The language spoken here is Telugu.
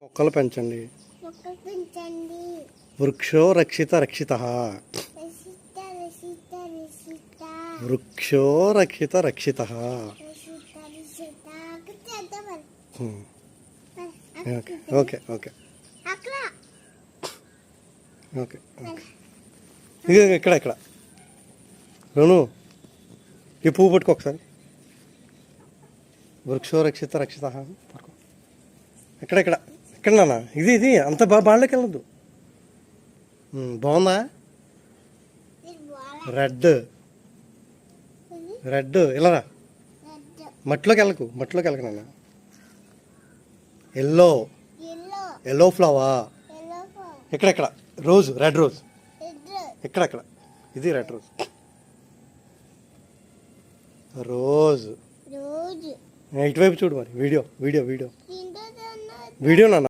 మొక్కలు పెంచండి. వృక్షో రక్షిత రక్షిత. వృక్షో రక్షిత రక్షిత. Okay okay okay. ఇక్కడ ఇక్కడ రేణు ఈ పువ్వు పట్టుకో ఒకసారి. వృక్షో రక్షిత రక్షిత. ఇక్కడ ఇక్కడ ఇక్కడ నాన్న ఇది ఇది అంత బాళ్ళకి వెళ్ళదు. బాగుందా? రెడ్ రెడ్ ఇలా మట్టిలోకి వెళ్ళకు నాన్న. Yellow yellow flower. ఇక్కడ ఇక్కడ రోజ్ రెడ్ రోజ్. ఇక్కడ ఇక్కడ ఇది రెడ్ రోజ్. రోజ్ ఇటువైపు చూడు మరి. వీడియో వీడియో వీడియో వీడియో నాన్న.